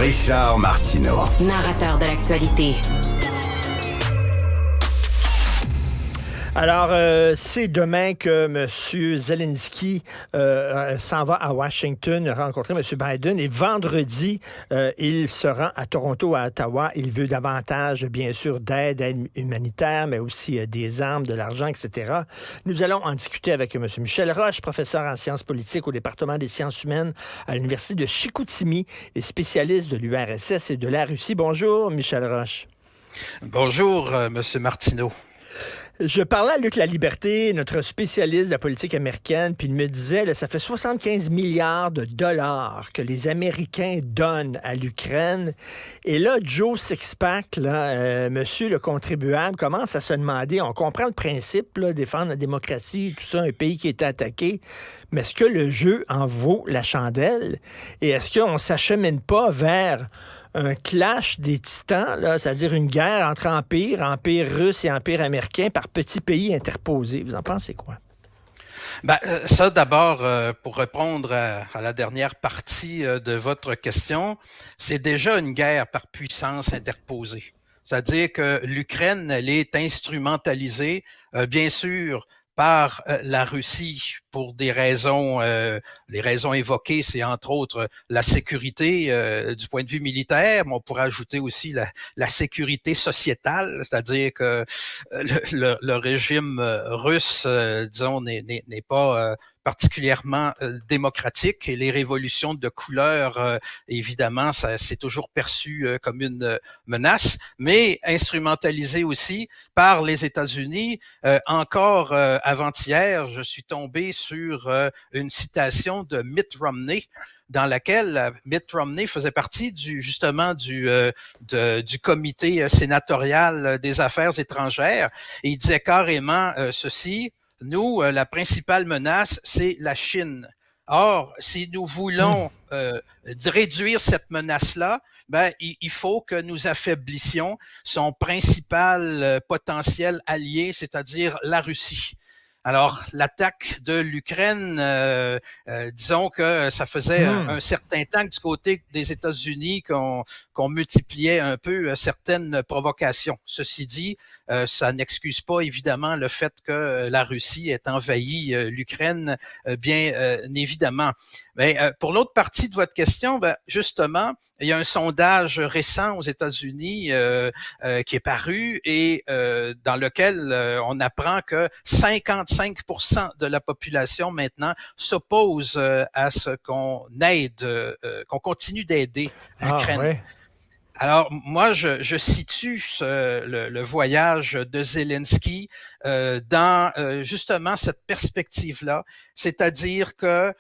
Richard Martineau. Narrateur de l'actualité. Alors, c'est demain que M. Zelensky s'en va à Washington rencontrer M. Biden et vendredi, il se rend à Toronto, à Ottawa. Il veut davantage, bien sûr, d'aide humanitaire, mais aussi des armes, de l'argent, etc. Nous allons en discuter avec M. Michel Roche, professeur en sciences politiques au département des sciences humaines à l'Université de Chicoutimi et spécialiste de l'URSS et de la Russie. Bonjour, Michel Roche. Bonjour, M. Martineau. Je parlais à Luc Laliberté, notre spécialiste de la politique américaine, puis il me disait, là, ça fait 75 milliards de dollars que les Américains donnent à l'Ukraine. Et là, Joe Sixpack, monsieur le contribuable, commence à se demander, on comprend le principe, là, défendre la démocratie, tout ça, un pays qui est attaqué, mais est-ce que le jeu en vaut la chandelle? Et est-ce qu'on ne s'achemine pas vers un clash des titans, là, c'est-à-dire une guerre entre empire russe et empire américain par petits pays interposés? Vous en pensez quoi? Ça, d'abord, pour répondre à la dernière partie de votre question, c'est déjà une guerre par puissance interposée. C'est-à-dire que l'Ukraine, elle est instrumentalisée, bien sûr, par la Russie pour des raisons, les raisons évoquées, c'est entre autres la sécurité du point de vue militaire, mais on pourrait ajouter aussi la sécurité sociétale, c'est-à-dire que le régime russe, disons, n'est pas particulièrement démocratique et les révolutions de couleur, évidemment, ça c'est toujours perçu comme une menace, mais instrumentalisé aussi par les États-Unis. Encore avant-hier, je suis tombé sur une citation de Mitt Romney dans laquelle Mitt Romney faisait partie du comité sénatorial des affaires étrangères et il disait carrément ceci: nous, la principale menace, c'est la Chine. Or, si nous voulons réduire cette menace-là, il faut que nous affaiblissions son principal potentiel allié, c'est-à-dire la Russie. Alors, l'attaque de l'Ukraine, disons que ça faisait un certain temps que du côté des États-Unis qu'on multipliait un peu certaines provocations. Ceci dit, ça n'excuse pas évidemment le fait que la Russie ait envahi l'Ukraine, bien évidemment. Mais pour l'autre partie de votre question, justement, il y a un sondage récent aux États-Unis qui est paru et dans lequel on apprend que 55% de la population maintenant s'oppose à ce qu'on aide, qu'on continue d'aider l'Ukraine. Ah, ouais. Alors, moi, je situe le voyage de Zelensky dans justement cette perspective-là, c'est-à-dire que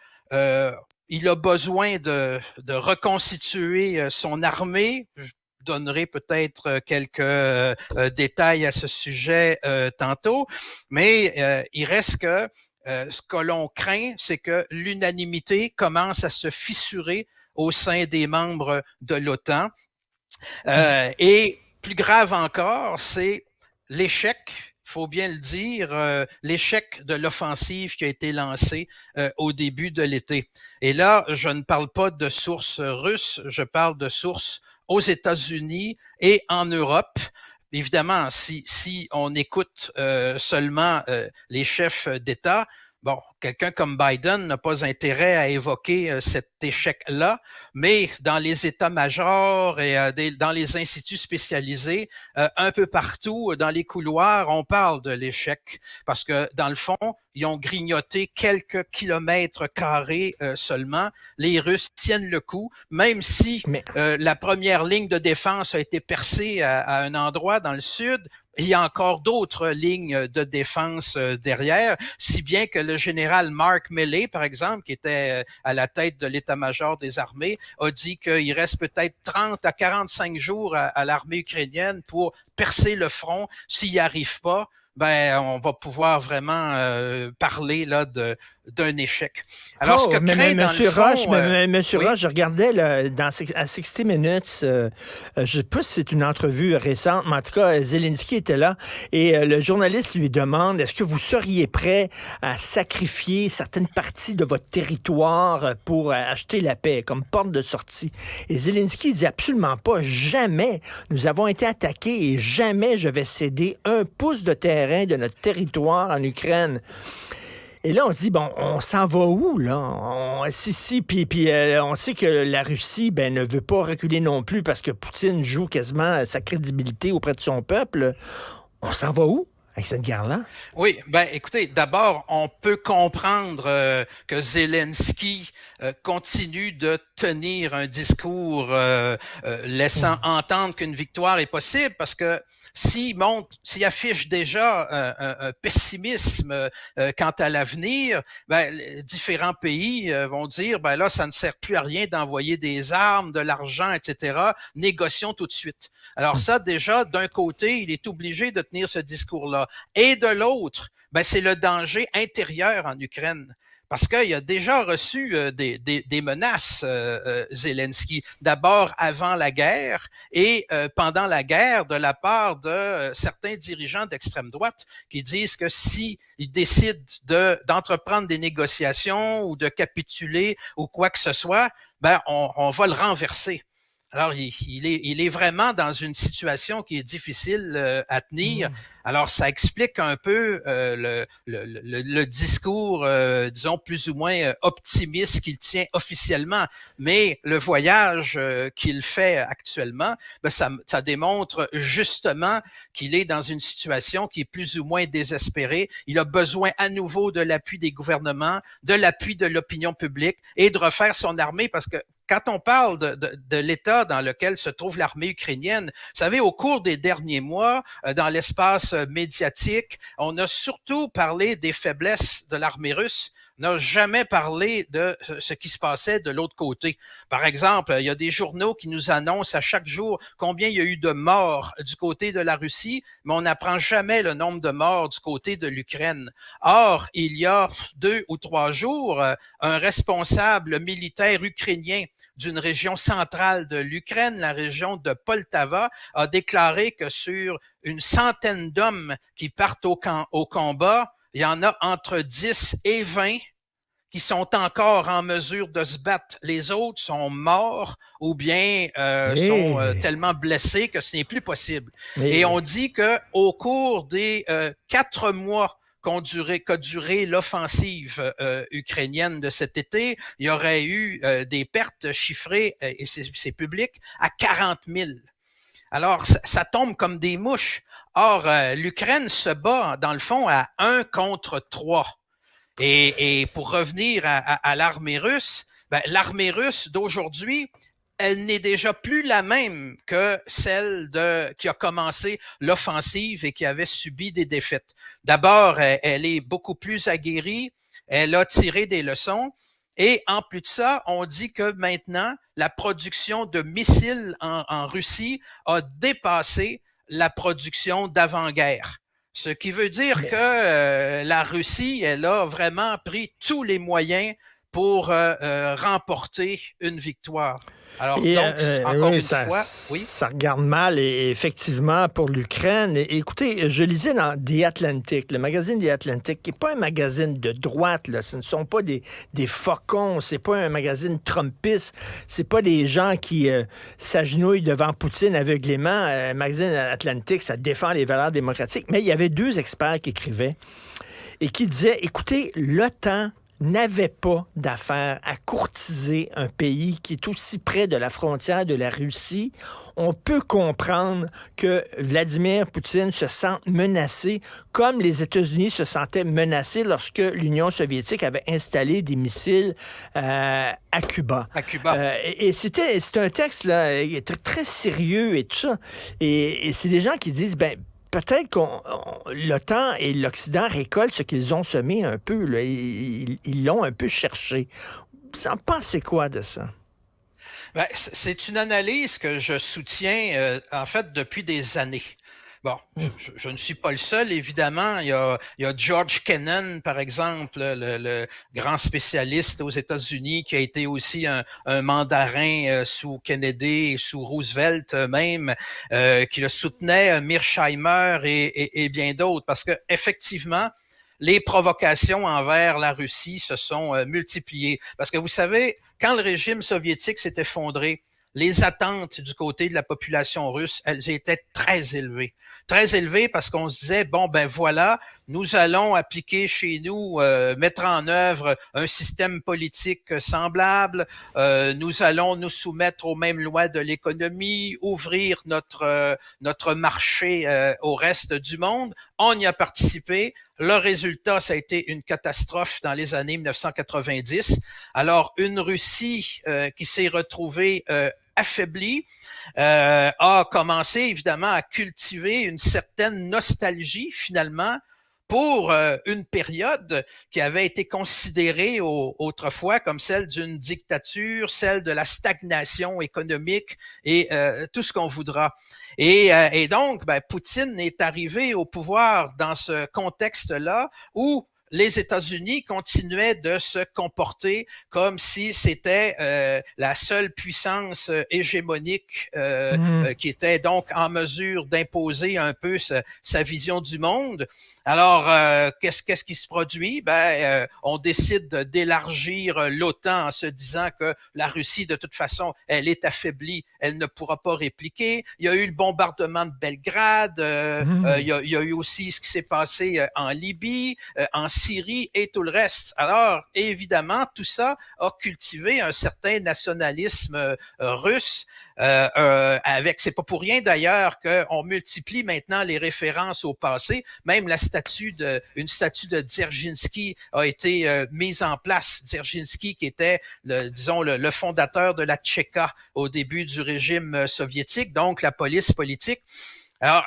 il a besoin de reconstituer son armée. Je donnerai peut-être quelques détails à ce sujet tantôt, mais il reste que ce que l'on craint, c'est que l'unanimité commence à se fissurer au sein des membres de l'OTAN. Et plus grave encore, c'est l'échec, il faut bien le dire, l'échec de l'offensive qui a été lancée au début de l'été. Et là, je ne parle pas de sources russes, je parle de sources aux États-Unis et en Europe. Évidemment, si on écoute seulement les chefs d'État, bon, quelqu'un comme Biden n'a pas intérêt à évoquer cet échec-là, mais dans les états-majors et dans les instituts spécialisés, un peu partout, dans les couloirs, on parle de l'échec parce que, dans le fond, ils ont grignoté quelques kilomètres carrés seulement. Les Russes tiennent le coup, même si la première ligne de défense a été percée à un endroit dans le sud. Il y a encore d'autres lignes de défense derrière, si bien que le général Mark Milley, par exemple, qui était à la tête de l'état-major des armées, a dit qu'il reste peut-être 30 à 45 jours à l'armée ukrainienne pour percer le front. S'il n'y arrive pas, on va pouvoir vraiment parler là d'un échec. Alors, ce que craint dans Monsieur le fond... Roche, Monsieur oui. Roche, je regardais là, à 60 Minutes, je sais pas si c'est une entrevue récente, mais en tout cas, Zelensky était là et le journaliste lui demande, est-ce que vous seriez prêt à sacrifier certaines parties de votre territoire pour acheter la paix, comme porte de sortie? Et Zelensky dit absolument pas, jamais. Nous avons été attaqués et jamais je vais céder un pouce de terrain de notre territoire en Ukraine. Et là, on se dit, bon, on s'en va où, là? Puis on sait que la Russie, ne veut pas reculer non plus parce que Poutine joue quasiment sa crédibilité auprès de son peuple. On s'en va où avec cette guerre-là? Oui, écoutez, d'abord, on peut comprendre que Zelensky continue de tenir un discours laissant entendre qu'une victoire est possible, parce que s'il affiche déjà un pessimisme quant à l'avenir, les différents pays vont dire, là, ça ne sert plus à rien d'envoyer des armes, de l'argent, etc. Négocions tout de suite. Alors ça, déjà, d'un côté, il est obligé de tenir ce discours-là. Et de l'autre, c'est le danger intérieur en Ukraine. Parce qu'il a déjà reçu des menaces, Zelensky, d'abord avant la guerre et pendant la guerre de la part de certains dirigeants d'extrême droite qui disent que s'il décide d'entreprendre des négociations ou de capituler ou quoi que ce soit, on va le renverser. Alors, il est vraiment dans une situation qui est difficile à tenir. Alors, ça explique un peu le discours, disons, plus ou moins optimiste qu'il tient officiellement. Mais le voyage qu'il fait actuellement, ça démontre justement qu'il est dans une situation qui est plus ou moins désespérée. Il a besoin à nouveau de l'appui des gouvernements, de l'appui de l'opinion publique et de refaire son armée parce que quand on parle de l'état dans lequel se trouve l'armée ukrainienne, vous savez, au cours des derniers mois, dans l'espace médiatique, on a surtout parlé des faiblesses de l'armée russe. On n'a jamais parlé de ce qui se passait de l'autre côté. Par exemple, il y a des journaux qui nous annoncent à chaque jour combien il y a eu de morts du côté de la Russie, mais on n'apprend jamais le nombre de morts du côté de l'Ukraine. Or, il y a 2 ou 3 jours, un responsable militaire ukrainien d'une région centrale de l'Ukraine, la région de Poltava, a déclaré que sur une centaine d'hommes qui partent au combat, il y en a entre 10 et 20 qui sont encore en mesure de se battre. Les autres sont morts ou bien sont tellement blessés que ce n'est plus possible. Et on dit qu'au cours des 4 mois qu'a duré l'offensive ukrainienne de cet été, il y aurait eu des pertes chiffrées, et c'est public, à 40 000. Alors, ça tombe comme des mouches. Or, l'Ukraine se bat, dans le fond, à 1 contre 3. Et pour revenir à l'armée russe, l'armée russe d'aujourd'hui, elle n'est déjà plus la même que celle qui a commencé l'offensive et qui avait subi des défaites. D'abord, elle est beaucoup plus aguerrie, elle a tiré des leçons. Et en plus de ça, on dit que maintenant, la production de missiles en Russie a dépassé la production d'avant-guerre. Ce qui veut dire que la Russie, elle a vraiment pris tous les moyens pour remporter une victoire. Alors, encore une fois, oui. Ça regarde mal, et effectivement, pour l'Ukraine. Écoutez, je lisais dans The Atlantic, le magazine The Atlantic, qui n'est pas un magazine de droite, là. Ce ne sont pas des faucons, c'est pas un magazine trumpiste, c'est pas des gens qui s'agenouillent devant Poutine aveuglément. Le magazine Atlantic, ça défend les valeurs démocratiques. Mais il y avait 2 experts qui écrivaient et qui disaient, écoutez, l'OTAN n'avait pas d'affaire à courtiser un pays qui est aussi près de la frontière de la Russie. On peut comprendre que Vladimir Poutine se sente menacé, comme les États-Unis se sentaient menacés lorsque l'Union soviétique avait installé des missiles à Cuba. À Cuba. Et c'est un texte là, très, très sérieux et tout ça. Et c'est des gens qui disent, peut-être que l'OTAN et l'Occident récoltent ce qu'ils ont semé un peu. Là. Ils l'ont un peu cherché. Vous en pensez quoi de ça? C'est une analyse que je soutiens, en fait, depuis des années. Bon, je ne suis pas le seul, évidemment. Il y a George Kennan, par exemple, le grand spécialiste aux États-Unis, qui a été aussi un mandarin sous Kennedy et sous Roosevelt même, qui le soutenait, Mearsheimer et bien d'autres, parce que effectivement, les provocations envers la Russie se sont multipliées. Parce que vous savez, quand le régime soviétique s'est effondré, les attentes du côté de la population russe, elles étaient très élevées. Très élevées parce qu'on se disait, bon, ben voilà, nous allons appliquer chez nous, mettre en œuvre un système politique semblable, nous allons nous soumettre aux mêmes lois de l'économie, ouvrir notre marché au reste du monde. On y a participé. Le résultat, ça a été une catastrophe dans les années 1990. Alors, une Russie qui s'est retrouvée affaiblie, a commencé évidemment à cultiver une certaine nostalgie finalement pour une période qui avait été considérée autrefois comme celle d'une dictature, celle de la stagnation économique et tout ce qu'on voudra. Et donc, ben, Poutine est arrivé au pouvoir dans ce contexte-là où les États-Unis continuaient de se comporter comme si c'était la seule puissance hégémonique qui était donc en mesure d'imposer un peu sa vision du monde. Alors, qu'est-ce qui se produit? On décide d'élargir l'OTAN en se disant que la Russie, de toute façon, elle est affaiblie, elle ne pourra pas répliquer. Il y a eu le bombardement de Belgrade, il y a eu aussi ce qui s'est passé en Libye, en Syrie et tout le reste. Alors, évidemment, tout ça a cultivé un certain nationalisme russe. C'est pas pour rien d'ailleurs qu'on multiplie maintenant les références au passé. Même une statue de Dzerzhinsky a été mise en place. Dzerzhinsky qui était, le fondateur de la Tchéka au début du régime soviétique, donc la police politique. Alors,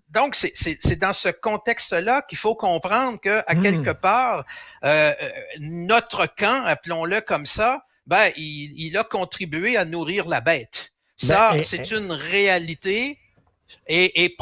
donc, c'est dans ce contexte-là qu'il faut comprendre que, à quelque part, notre camp, appelons-le comme ça, il a contribué à nourrir la bête. Ça, c'est une réalité. Et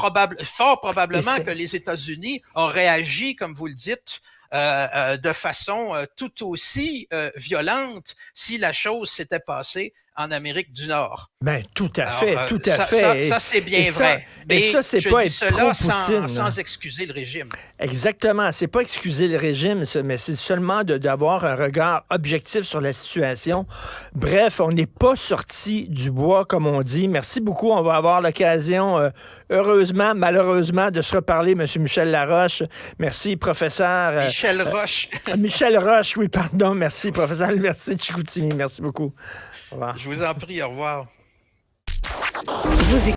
fort probablement que les États-Unis ont réagi, comme vous le dites, de façon tout aussi violente si la chose s'était passée en Amérique du Nord. Ben, tout à fait. Ça, c'est bien vrai. Mais ça, c'est je pas dis être cela pro-Poutine, sans excuser le régime. Exactement. C'est pas excuser le régime, mais c'est seulement d'avoir un regard objectif sur la situation. Bref, on n'est pas sorti du bois, comme on dit. Merci beaucoup. On va avoir l'occasion, heureusement, malheureusement, de se reparler, M. Michel Laroche. Merci, professeur. Michel Roche. Michel Roche, oui, pardon. Merci, professeur à l'Université de Chicoutimi. Merci beaucoup. Au revoir. Je vous en prie, au revoir. Vous